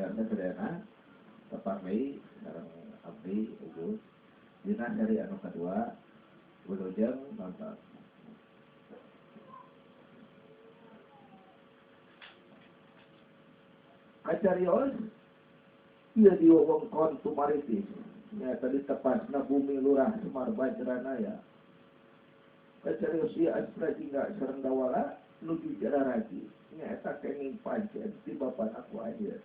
Ternyata sedena tepat Mei sekarang abdi ugus dina dari anu kedua wilujeng nonton kacarios ieu di wewengkon Tumaritis nyata di tepasna bumi lurah Semar Bajranaya kacarios ieu astra jingga sareng dawala nuju Jararaji nyata kenging pancen ti bapak aku aja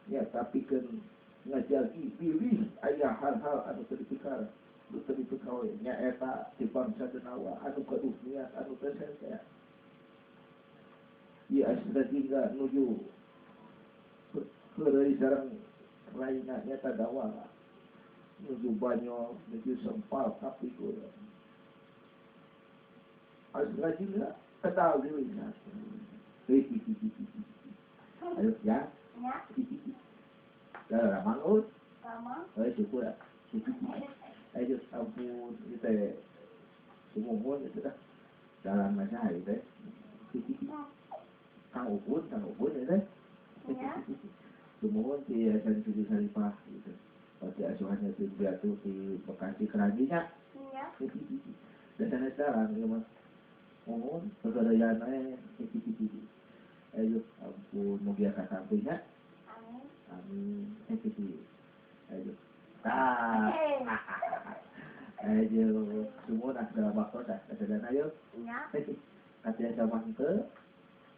nyata pikeun ngajagi pilih aya hal-hal anu teu dipikar teu dipikawe nyaeta ti bangsa Denawa anu kaduh niat anu teu sesea ieu astra jingga nuju heureuy sareng raina nyata dawala nuju Banyol nuju Sempal Kapikul astra jingga kedal deui ayo ya dah mangut syukur ayo ampun kita semua itu dah dalam masa itu kang ubun itu semua di Yayasan Siti Saripah gitu pasti asuhannya itu jatuh di Bekasi Keranjinya dan sana sekarang ya mas mohon pegadaian ayo ampun mugia kasampainya amin ayo ayo semua nak dalam waktu dah dan ayo katanya sama kita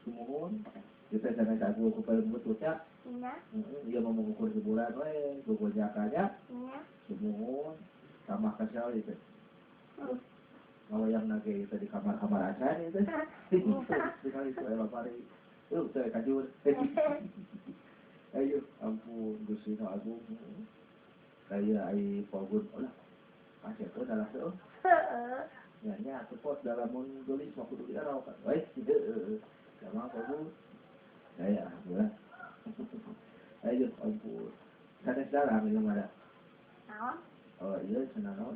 semua kita jangan jago kepada betulnya dia mau mengukur sebulan gugur jakanya semua sama kasih itu kalau yang lagi itu di kamar-kamar aja itu sekali itu hari saya kajur ayo ampun Gusti Agung kayak ai pogun ulah kasih itu adalah tuh nya support dalam menulis mau kudu diarau kan baik sama pogun saya alhamdulillah ayo ampun kada salah belum ada oh iya senang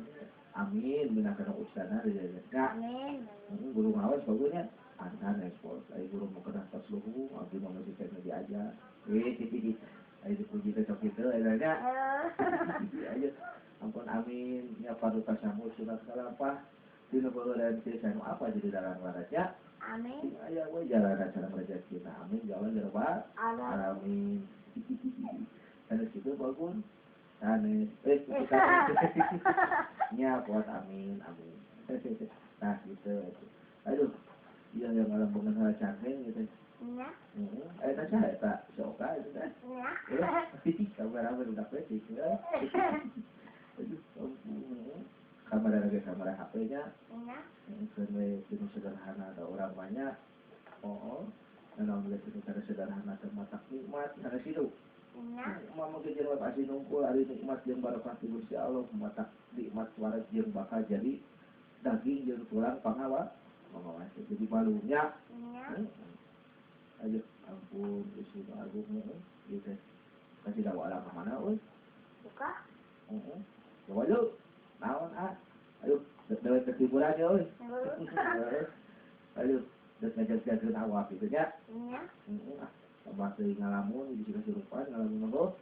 amin minakan ustana dia amin guru ngawas bagusnya antan ekspor ai guru mau kena pas luhu abdi mau masih kena diajar titik ayo dipuji ke cok itu aja ayo ampun amin ya paduka samul sunat kalapa di negara dan desa apa jadi dalam waratnya amin ayo we jalan acara rezeki kita amin jalan jerba amin ada situ bagus ane kita nya buat amin nah gitu aduh yang malam mengenal canggih gitu nya ada saya tak soka itu kan nya kamera udah pasti ya kamera lagi kamera HP-nya nya karena sederhana ada orang banyak dan alhamdulillah itu cara sederhana termata nikmat ada situ mama kejar pasti nunggu hari nikmat yang barokah ti Gusti Allah mata nikmat waras yang bakal jadi daging jeung tulang pangawa jadi balunya ayo ampun Gusti Agung gitu kasih tahu alam mana buka coba yuk naon ayo dewe ketiburan euy ayo terus ngajak-ngajak awak gitu nya tambah teuing ngalamun di sini surupan ngalamun monggo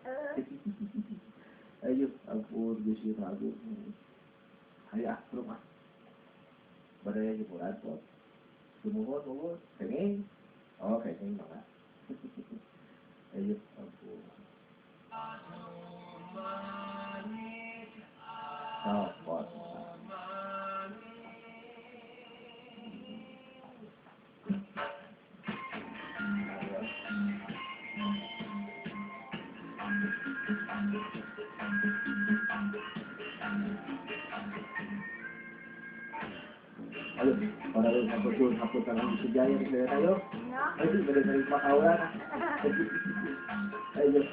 ayo ampun Gusti Agung ayo rumah badaya jemuran kok sumuhun monggo kenging kenging mah ayo ampun Sopot ayo, para lu ngapur tangan sejaya di sana ayo. Ayo, pada dari makauran. Ayo,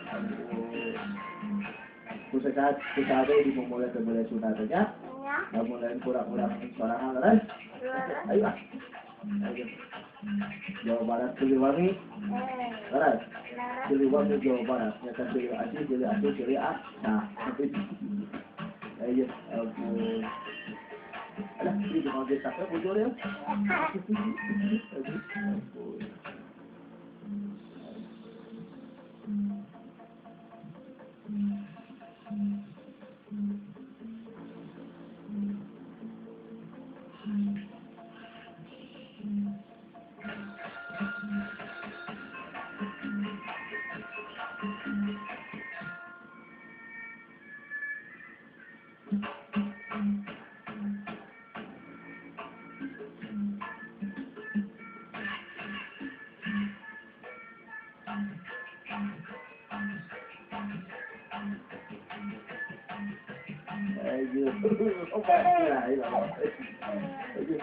pusat di memulai sunatnya. Mulai kurang-kurang sorangan lah. Ayo. Ayo. Jawa Barat Siliwangi. Barat. Siliwangi Jawa Barat. Nyata Sili A. Nah. Ayo, ampun. Alah, ini mau ditaknya bujur ya. Aduh, ampun. Ayo. Oh, ya, ya. Ayo.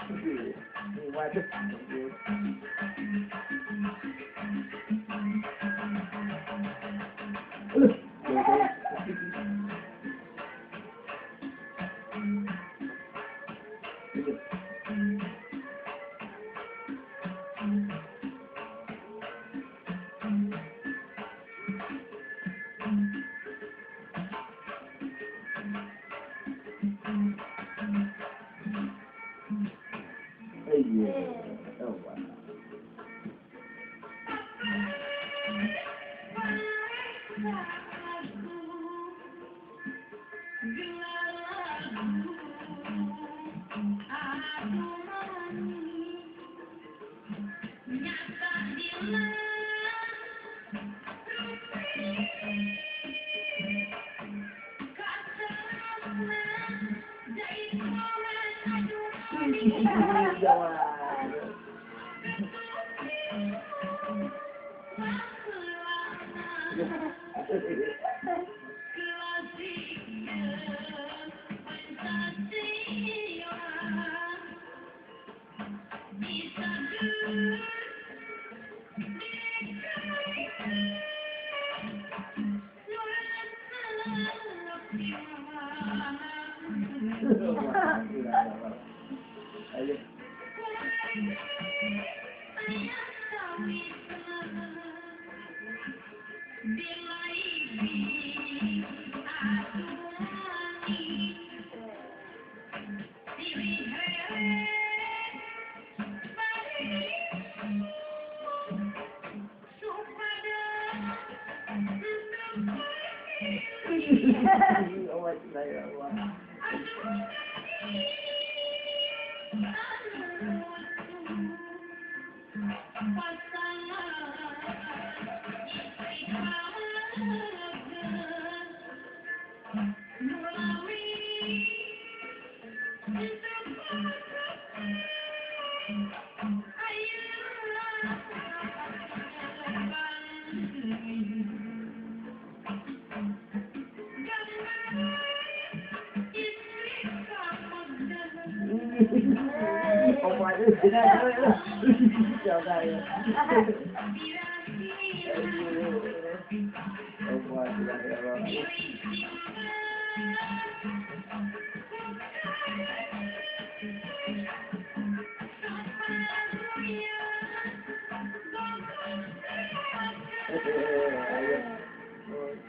Ini waduh.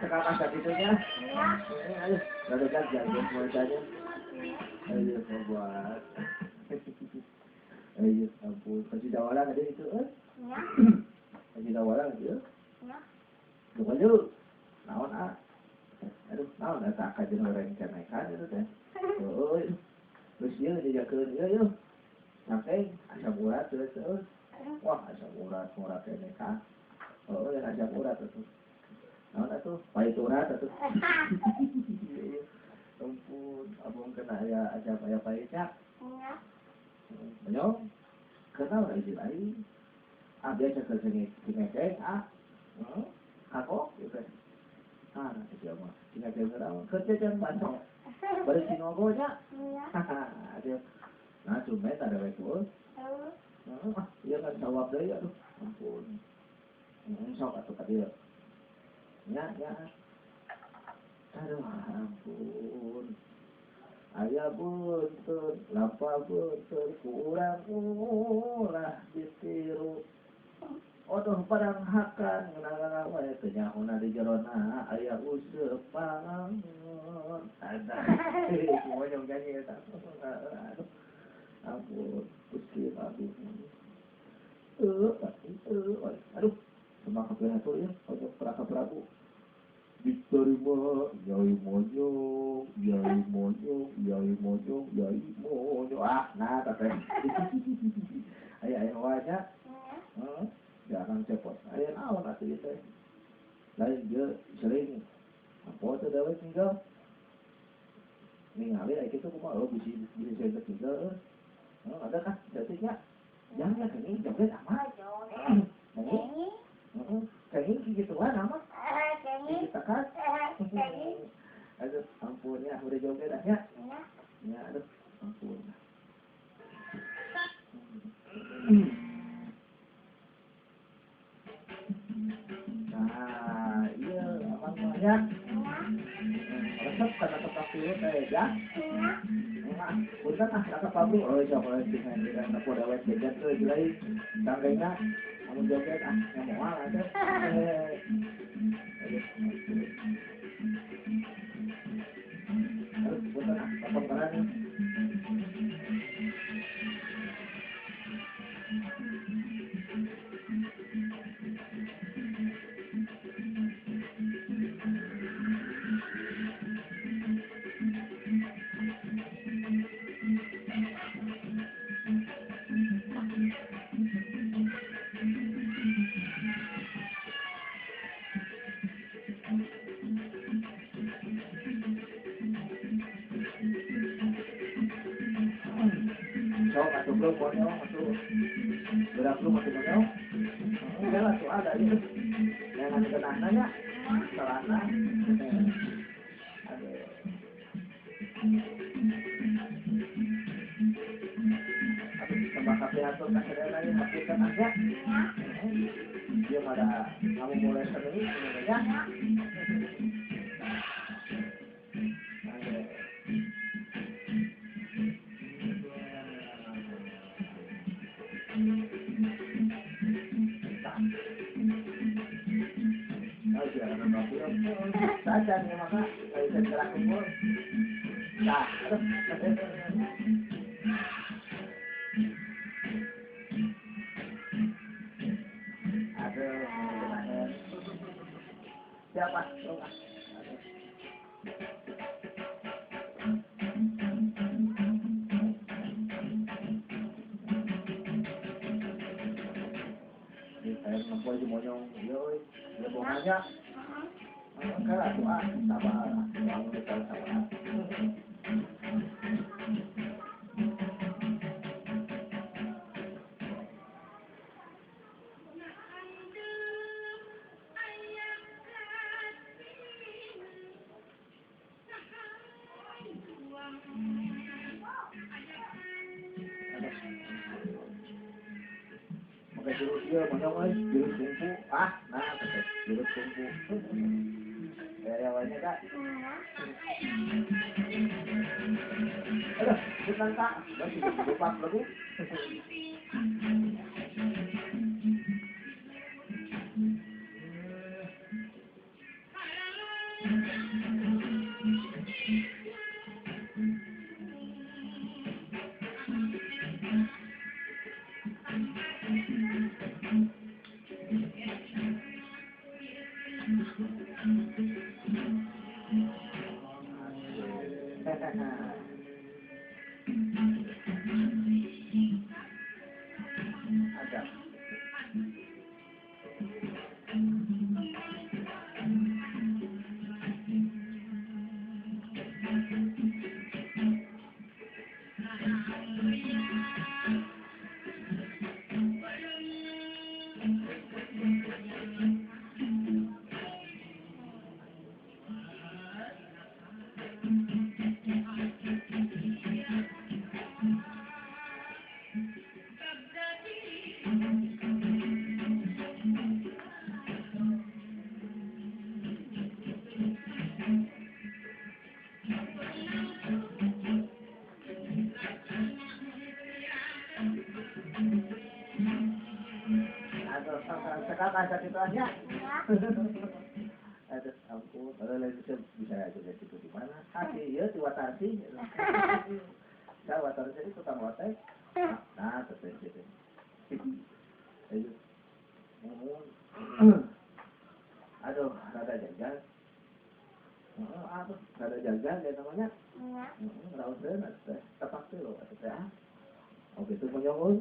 Sekarang ada itunya. Ayo, lalu kan jangan semuanya. Ayo, buat. Ayo, ampun. Kasih dawalan ada itu, Ya. Kasih dawalan itu, Ya. Bukan dulu. Naon ah. Aduh, naon tak kajian orang kenaikan itu teh. Oh, terus dia dijakeun ieu. Sampai asam urat terus. Wah, asam urat kenaikan. Oh, yang asam urat itu. Naon atuh? Pahit urat atuh. Ampun, abang kena ya asam aya pahitnya. Ya. Banyak. Kenal lagi lain. Biasa kerjanya ngecek, aku, gitu. Itu mah, ngecek orang kerja jangan banyak. Baru sinogonya, ada. Nah, cuma ada rekor. Dia kan jawab deh, aduh, ampun. Sok atau tadi ya. Ya. Aduh, ampun. Ayah buntun, lapa buntun, kurang ulah ditiru. Odoh padang hakan, ngenang-ngenang wae kenyahuna di jerona, ayah usepangan. Ada, semua yang nyanyi ya, aduh, ampun, Gusti aduh. Aduh, semangat tuh ya, untuk Praka Prabu. Diterima Yai Monyong. Nah katanya. Ayo wajah. Jangan cepot. Ayo naon atuh ieu teh. Lain dia sering apa teh dawe tinggal. Ningali aya kitu kumaha bisi saya tinggal. Ada kan detiknya. Jangan kening joget amat. Kening gitu nama. Kita kan. Aduh, ampun ya, udah jauh ya. Resep kata tetap dulu teh ya. Punten ah kata pabrik oh siapa lagi dengan kita nak pada web joget tuh jelai tangganya kamu joget ah yang mau ada. Harus punten ah potong keran. So masuk belum pokoknya masuk berak belum masuk pokoknya. Enggak lah tuh ada itu. Yang nanti kena nanya celana. Ada. Tembak kafe atur kasih dia lagi hapuskan aja. Dia pada kamu mulai seni ya. Saja nih maka saya bisa gerak kumpul. Nah, aduh, siapa? Saya mampu aja monyong, yoi, dia mau nanya. Enggak, doa, sabar, kamu kita sabar. Pakai jurus dia monyong jurus kungfu, nah, pakai jurus kungfu. Ya banyak kak. Aduh, bukan kak, masih lupa lagi. Ada. Sekarang ada situasinya. Aduh, ampun, kalau lagi bisa aja lihat itu di mana? Hati, ya, di Watarsi. Saya Watarsi itu tukang lotek. Nah, terus itu. Ayo. Aduh, rada jajan. Aduh, rada jajan dia namanya. Rausen, tepak tuh loh, oke, itu menyongol.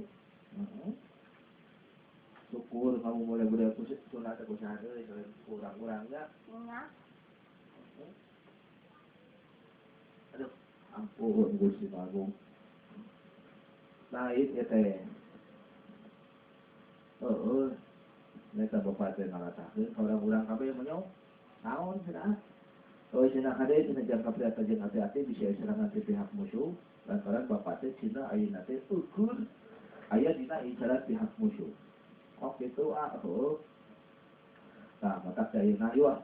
Syukur kamu mulai budaya kusik sunat aku sadar kurang-kurangnya. Aduh, ampun Gusti Agung. Lain ya teh. Mereka bapak teh ngalatakeun orang-orang kabeh menyong. Naon cenah? Oh cenah kade cenah jangka priata jeung hati-hati bisa serangan ti pihak musuh. Lantaran bapak teh cenah ayeuna teh ukur aya dina isyarat pihak musuh. Oke itu nah mata saya nah yuk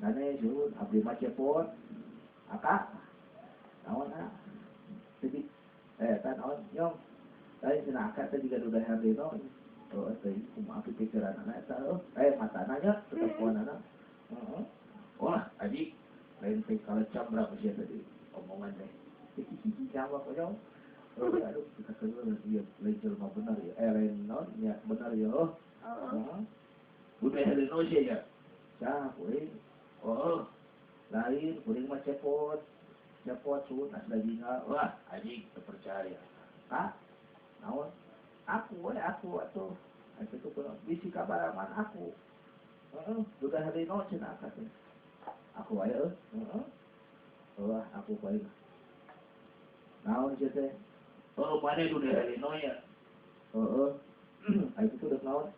Sana sun abdi mah cepot. Aka. Naon jadi tan naon nyong. Lain cenah aka teh juga udah handino. Oh teh kumaha pikiran anak eta matana nya tetep kuanana. Heeh. Wah, adik lain teh kalecam berapa sih tadi omongan teh. Siapa kok nyong? Oh, aduh, kita keluar dia lain jelema benar ya. Lain naon ya benar ya. Oh. Udah handino sih ya. Cah, kuring. Oh, lain kuring mah cepot sun asdaginga. Wah, anjing terpercaya. Kak, naon? Aku atuh. Aku tuh bisi kabaraman aku. Heeh, udah hari no cenah ka teh. Aku aya heeh. Wah, aku bae. Naon ieu teh? Oh, maneh udah hari no ya. Heeh. Aku tuh udah naon?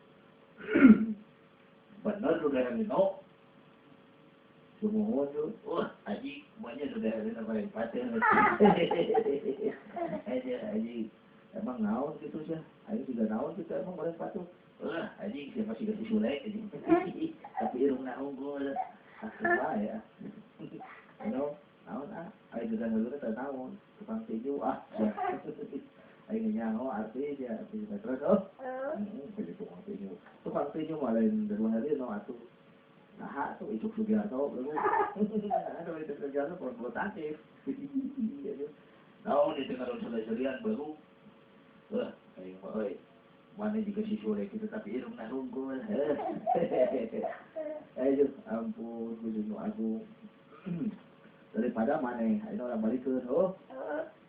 Bener udah hari no. Sumuhun tuh, wah aji, semuanya sudah ada paling paten. Aji, emang naon gitu sih, aji juga naon gitu emang paling patut. Wah aji, saya masih kasih sulek aji. Tapi irung naon gue, apa ya? Naon aji juga nggak tahu naon, tukang tinju aji nyaho artis ya, artis terus jadi tukang tinju malah dari hari no atuh. Nah, tuh Icuk Sugiarto, dulu. Aduh, Icuk Sugiarto bulu tangkis. Tahu di tengah selian baru. Wah, ayo boy. Mana dikasih sore gitu tapi irung narungkul. Ayo, ampun, kudu aku. Daripada mana, ayo orang balik ke oh.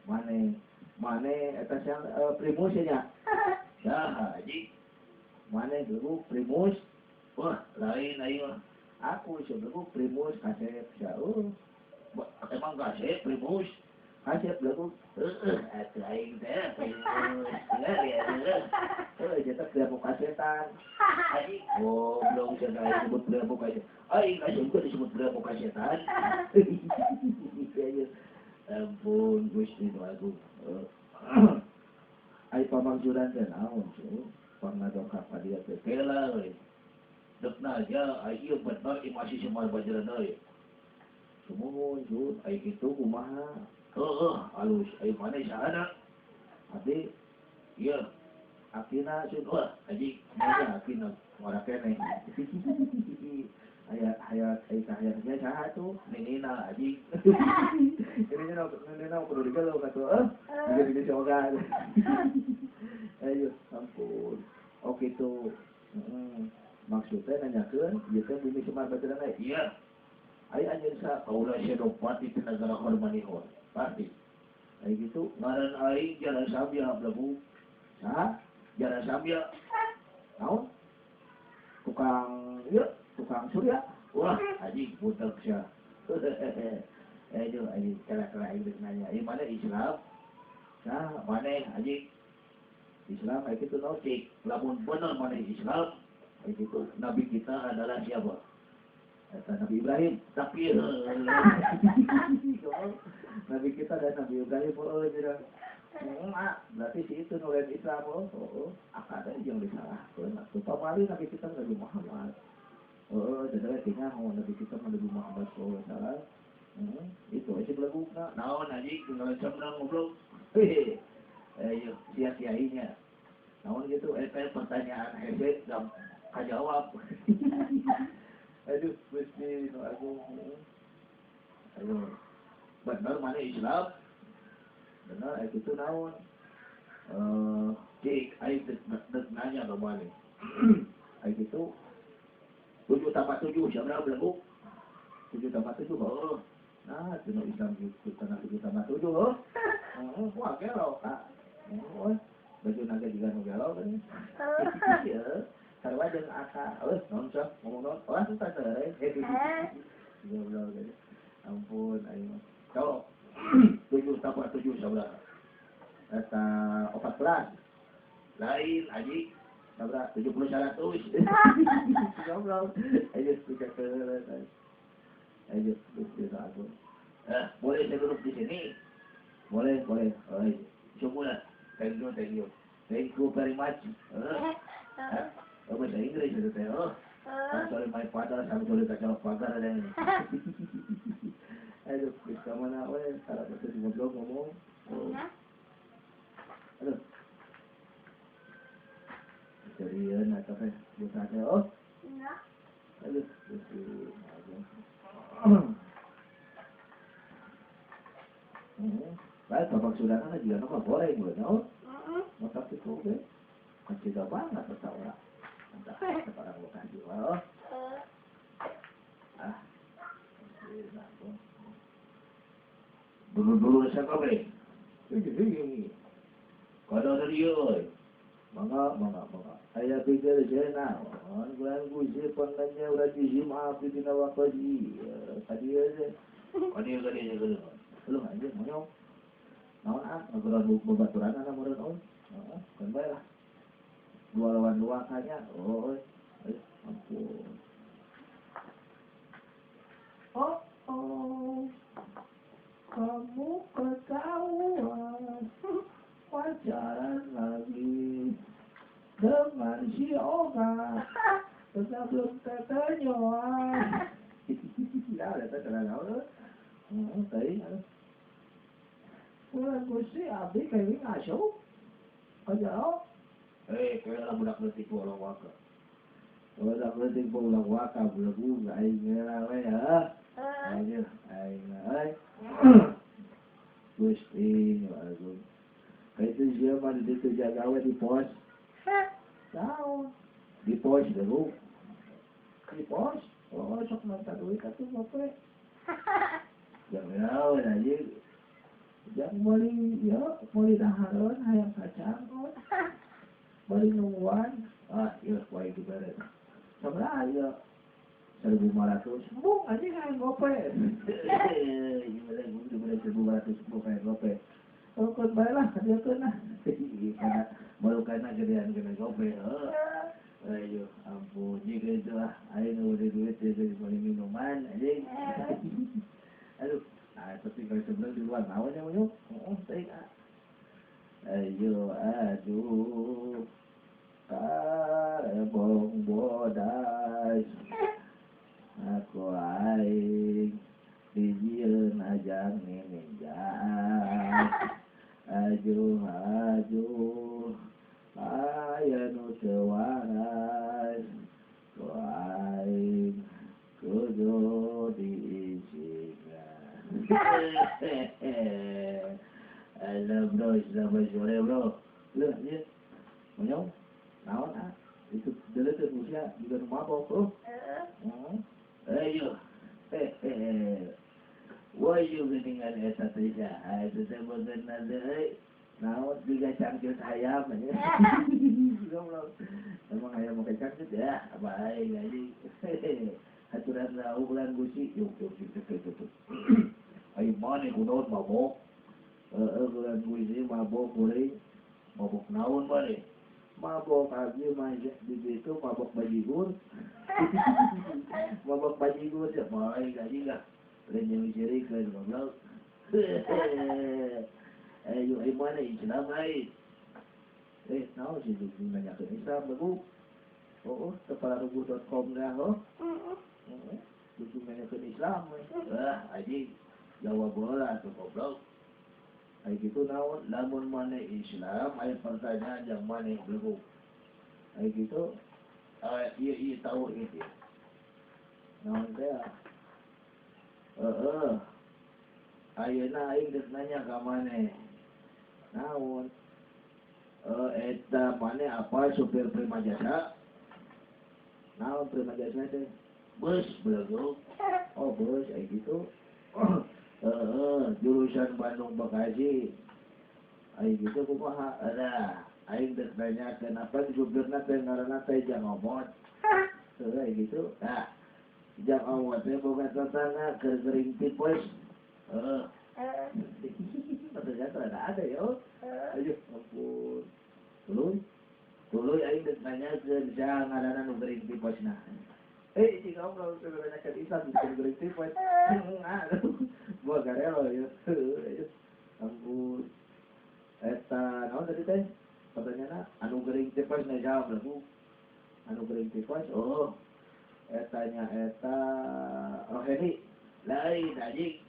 Mana eta yang primus nya. Ya, haji. Mana dulu primus. Wah, lain ayo. Aku sebenarnya primus kasep jauh. Emang kasep primus? Kasep lagu. Atuh aing teh primus. Enggak ya. Jatuh kelompok kasetan. Aing belum cenah disebut kelompok kaset. Aing kasep juga disebut kelompok kasetan. Ampun Gusti nu agung. Ai pamangjuran teh naon cuy? Pangadongkap ka dia teh kela we. Dekna aja, ayo benar masih semua bajaran aja. Semua jujur, ayo gitu kumaha. Halus, ayo mana sana. Tapi, iya, akina sudah, aji, mana akina, mana kene. Hayat hayatnya sah tuh, nina aji. Nina perlu digalau kata, jadi dicoba. Ayo, ampun. Oke tuh. Maksudnya nanyakan, dia kan bumi semar bateran lain. Iya. Ayo anjir sa, kaulah sedopat di negara hormanihor. Pasti. Ayo gitu, ngaran aing jalan sambil belabu. Nah, jalan sambil. Naon? Tukang surya. Wah, anjing budak siya. Ayo, kala-kala aing nanya. Ayo mana Islam? Nah, mana anjing? Islam, ayo gitu nautik. Lamun bener mana Islam? Itu Nabi kita adalah siapa? Nabi Ibrahim. Tapi Nabi kita adalah Nabi Ibrahim. Oh, tidak. Berarti si itu nulen Islam. Oh, ada yang disalahkan. Pamali Nabi kita Nabi Muhammad. Oh, jadi artinya Nabi kita Nabi Muhammad SAW. Itu aja belagu. Naon aja tinggal cemrang ngobrol. Ayo, sia-siainya. Naon gitu, pertanyaan hebat kajawab. Aduh, Gusti nu agung. Ayo. Bener mana Islam? Bener itu naon? Cik, ayo nanya ke mana? Ayo gitu. 7 tambah 7, siapa belum? 7 tambah 7, oh. Nah, itu Islam itu karena 7 tambah 7, oh. Wah, gelo, Kak. Oh, baju naga juga nu gelo kan. Sarwa jeung aka, naon sok ngomong naon? Wah, susah teh. Goblok jadi. Ampun aing. Kalau 7 tambah 7 saudara. Eta 14. Lain aji. Saudara 70 100. Goblok. Ayo sudah ke. Ayo sudah aku. Boleh saya duduk di sini? Boleh. Syukur. Thank you very much. Bahasa Inggris itu teh. Sorry main padar, sama sorry kacau pagar ada ini. Aduh, bisa mana weh, cara betul di ngobrol ngomong. Aduh. Serian atau apa? Bukan ada oh. Aduh, betul. Baik, bapak sudah kan juga nama goreng loh, no? Maka itu oke. Masih gak banget atau orang. Entah sekarang lokasi, oh. Ah, dulu-dulu saya kabe. Ini. Kalau ada dia, mangga. Saya pikir saya nak, orang gue sih pandangnya udah disimap di nawa kaji. Tadi aja, kadi. Belum aja, mau naon ngobrol bebaturan anak murid on. Kan bae lah. Dua lawan dua kayaknya. Oh, ampun. Oh. Kamu ketahuan pacaran lagi dengan si Oga. Sebelum katanya. Ya, ada kenal. Tadi gue sih abdi kayak ngaso aja kayak budak letik bola waka budak letik bola waka budak aing ngelawe ya aing Gusti agung kayak itu siapa di situ jagawe di pos tahu di pos dulu di pos oh sok minta duit atuh bapak jangan aja yang muli dahareun hayang kacang bari nungguan iya kuai itu beres sabaraha ieu 1.500 bung anjing hayang gope ieu beres 1.500 gope kon bae lah hadiahkeun lah karena balukana gedean kena gope ayo ampun jiga itu lah ayo udah duit jadi beli minuman anjing aduh tapi kalau sebelah di luar naon yang menyuk ayo aduh karebong bodas aku aing dijieun ajang ninjaan aduh aya nu teu waras ku aing kudu diisikan. Alah bro, sudah sore bro. Lu ya, mau naon itu dulu tuh usia juga mabok bro. Ayo, wah juga dengan eta teh itu teh boten ada naon juga cangcut ayam aja. Emang ayam makan cangcut ya, baik aja. Aturan tahu bulan gusi, yuk gitu. Ayo mana kunaon mabok? Bulan gusi mabok boleh, mabok naon boleh? Mabok abdi mah di situ mabok bajigur. Mabok bajigur ya, baik aja enggak. Renjang ciri ke goblok. Ayo mana Islam lain? Naon sih nanyakeun Islam bagus. Oh, kepalarubuh.com dah oh. Itu menyakan Islam aja jawab bola atau goblok ay gitu naon lamun mana Islam ay pertanyaan yang mana belum ay gitu iya tahu itu naon teh ayeuna aing geus nanya ka maneh naon eta maneh apa supir prima jasa naon prima jasa teh bus belagu oh bus kayak gitu jurusan Bandung Bekasi kayak gitu kumaha ada aing geus nanyakeun apa supirna teh ngaranna teh Jang Omot kayak gitu nah Jang Omot teh boga tetangga keur gering tipes ternyata ada yo aduh ampun tuluy aing geus nanyakeun sia ngaranna nu gering tipesna jika Allah sudah banyak Islam bisa berhenti buat gua garelo ya ampun eta naon tadi teh pertanyaanna anu gering tipas na jawab lagu anu gering tipas oh etanya eta roheni lain anjing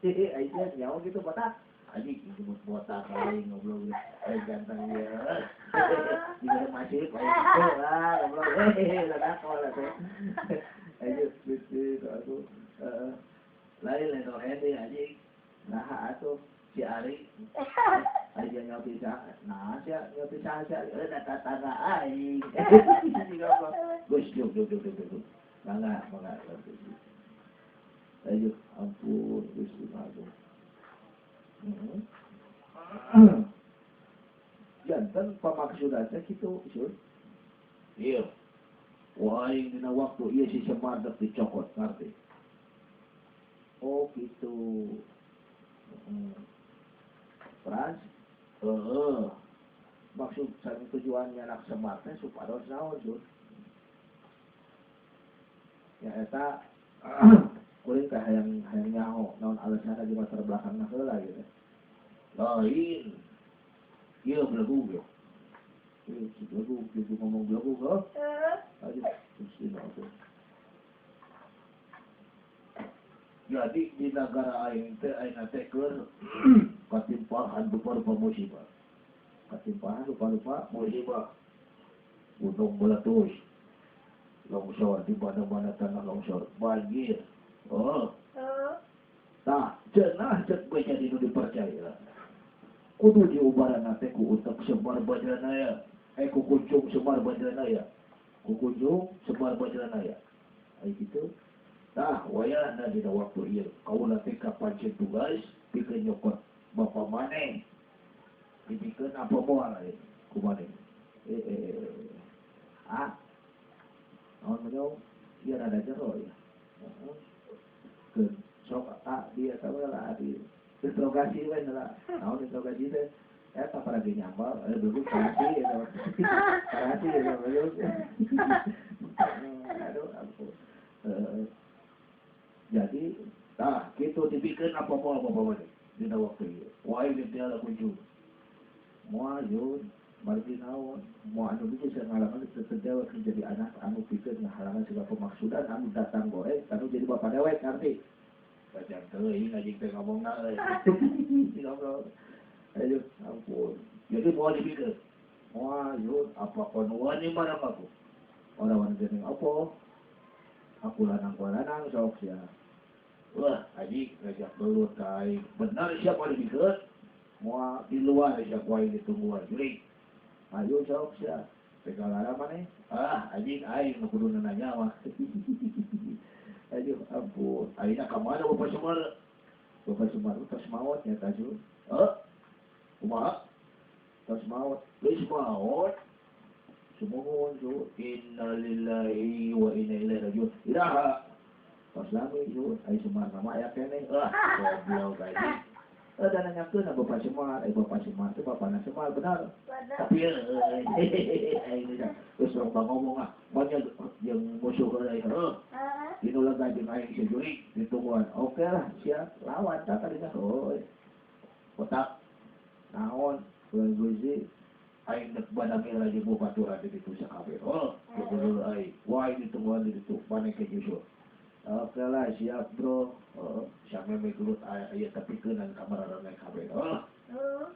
aja nyawa gitu botak anjing disebut botak lain ngobrol ganteng dia juga masih kayak lah ngobrol lah kalau tuh aja gitu aku lain roheni anjing nah atuh si Ari aja nyopi sah nah si nyopi sah data tangga aing gus juk bangga ayo ampun Gusti Agung jantan pamaksudannya gitu sur iya wah aing dina waktu iya si Semar dek dicokot ngerti oh gitu Frans maksud saya tujuannya anak Semartnya supados naon sur ya eta kulit teh hayang nyaho naon alasanna di mata belakang na heula gitu lain ieu belagu ge ieu si belagu gitu ngomong belagu kok aja Gusti Allah jadi di negara aing teh ayeuna teh keur katimpahan rupa-rupa musibah katimpahan rupa-rupa musibah gunung meletus longsor di mana-mana tanah longsor banjir nah cenah cek baca dinu dipercaya kudu diubaran teh ku utek Semar Badranaya ku kunjung Semar Badranaya ku kunjung Semar Badranaya ai kitu tah wayahna dina waktu ieu kaula teh kapancen tugas pikeun nyokot bapa maneh dipikeun apa moal ku maneh naon menyong ieu rada jero ya ke sok dia tahu lah di interogasi we lah naon interogasi teh eta para nyambal dulu parasi parasi aduh ampun jadi tah kitu dipikeun apa maneh dina waktu ieu wae di tiala kunjung moal yun balik naon mau anu bisa ngalaman terjawab menjadi anak anu pikir ngahalangan segala pemaksudan anu datang goek anu jadi bapak dewek ngerti bacaan teuing anjing teh ngomongna ngobrol ayo ampun jadi mau dipikir wah yun apa konuan ini marah aku orang-orang jeneng apa aku lanang sok sia wah anjing ngajak belut kain benar siapa dipikir mau di luar siapa yang ditungguan jadi ayo sok sia segala mana anjing aing nu kudu nanya mah aduh ampun ayeuna ka mana Bapak Semar tos maot nya tajud kumaha tos maot geus maot sumuhun ju innalillahi wa inna ilaihi rajiun iraha tos lami ju ai Semar mah aya keneh goblok anjing dan nanyakeun Bapak Semar itu bapana Semar benar. Tapi ini dah terus orang ngomong banyak yang musuh heula dinu lega jeung aing sejurik ditungguan. Oke lah siap lawan tak tadi kotak naon guzi aing dek badami lagi bu baturan di ditu sakabeh betul aing wah ditungguan di ditu pane ke justru. Oke lah siap bro sampai menggelut ayat tapi kenan kamar naik kabel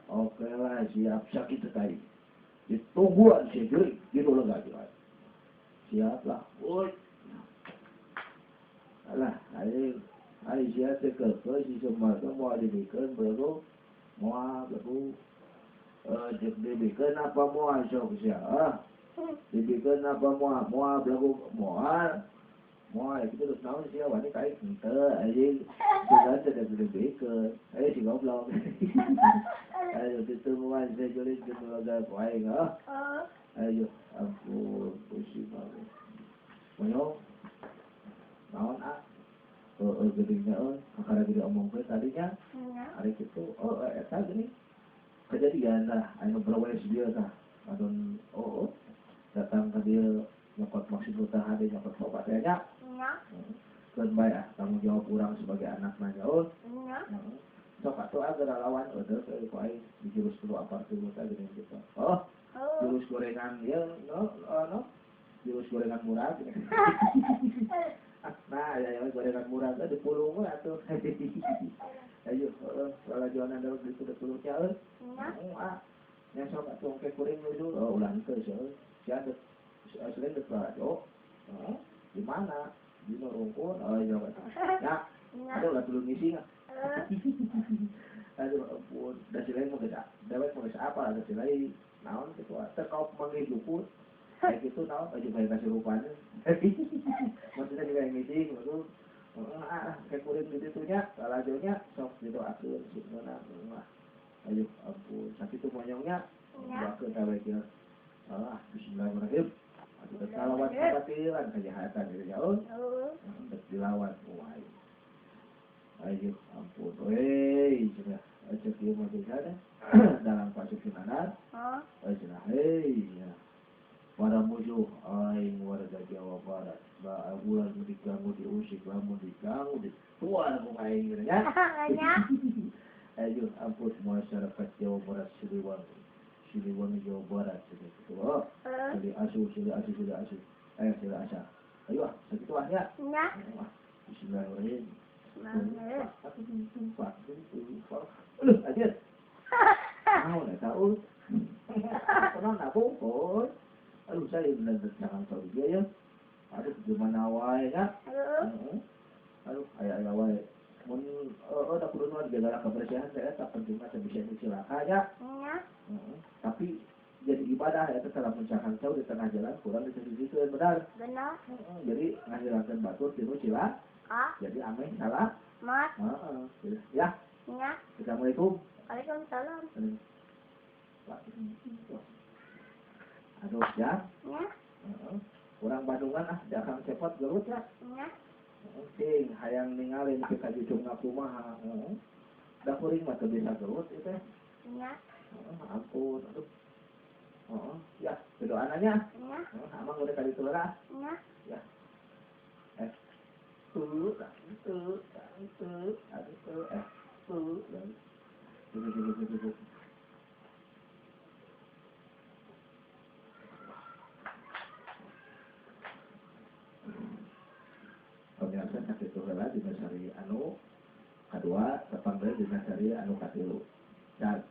oke lah siap sakit tadi ditungguan si Juri gitu lega jelas siap lah woi alah ayo siap ke si Semar mau dibikin baru mau dibikin apa mau sok siap dibikin apa mau belagu mau itu terus naon sih wanita kayak ente anjing sudah tidak dibikin si goblok ayo ditemuan saya julit di lembaga aing ayo ampun pusing banget moyong naon gedingnya kakara gede omongkeun tadinya hari itu eta gini kejadian lah anu berwes dia tah adon datang ke dia nyokot maksud utah ada nyokot bapaknya kan baik tanggung jawab orang sebagai anak nanya sok atuh agar lawan udah ke aing di jurus kudu apart dulu teh gini gitu jurus gorengan ya no jurus gorengan murah. Nah, ya gorengan murah teh dipulung we atuh. Ayo, kalau jualan dalam itu dipulungnya euy. Ah, nya sok atuh ke kuring dulu. Oh, ulah teu seueur. Sia teh asli teh jo. Di mana? Di Rungkun. Oh, iya, Pak. Ya. Ada ulah tuluy ngisi. Aduh, ampun. Da si lain mah geus dewek mah geus apa da si lain. Naon kitu teh kau manggih jukut. Kayak gitu naon baju bae kasih rupanya. Maksudnya juga yang ngisi gitu. Kayak kuring di situnya, kalajonya sok didoakeun sebenarnya. Ayo ampun, sakit tuh monyongnya. Doakeun ka bae kieu. Bismillahirrahmanirrahim. Aduh, salawat kabatilan kejahatan gitu jauh. Dilawan wae. Ayo ampun, weh, sudah cek dia mau ada dalam pasuk finanan. Sudah, hei, ya. Para musuh, aing warga Jawa Barat, bulan diganggu diusik, lamun diganggu dituan ku aing gitu ya. Ayo ampun masyarakat Jawa Barat Siliwangi Jawa Barat gitu. Oh, sili asuh. Ayo sili asa. Ayo, segitu ahnya. Bismillahirrahmanirrahim. Aku tumpah. Aduh, mau nggak tahu? Kenapa aku? Oh, aduh saya benar jangan tahu dia ya. Aduh, gimana wae ya? Aduh, ayah wae. Mun, udah kudu nuan jaga kebersihan saya tak penting macam bisa celaka ya. Tapi jadi ibadah ya setelah mencahkan jauh di tengah jalan kurang di situ benar. Benar. Jadi ngahilangkan batur tinu cila. Jadi ame salah. Mat. Ya. Ya. Assalamualaikum. Waalaikumsalam. Aduh ya. Ya. Orang Bandungan jakang cepot gelut ya. Ya. Ting hayang ningalin kita jujung ngakumaha. Da kuring mah teu bisa gelut itu. Ya. Ampun, aduh. Ya, berdoa nanya. Ya. Amang udah kali telera. Ya. Ya. Tuh. Pemirsa sakit heula dina sari anu kadua tepang deui dina sari anu katilu. Dan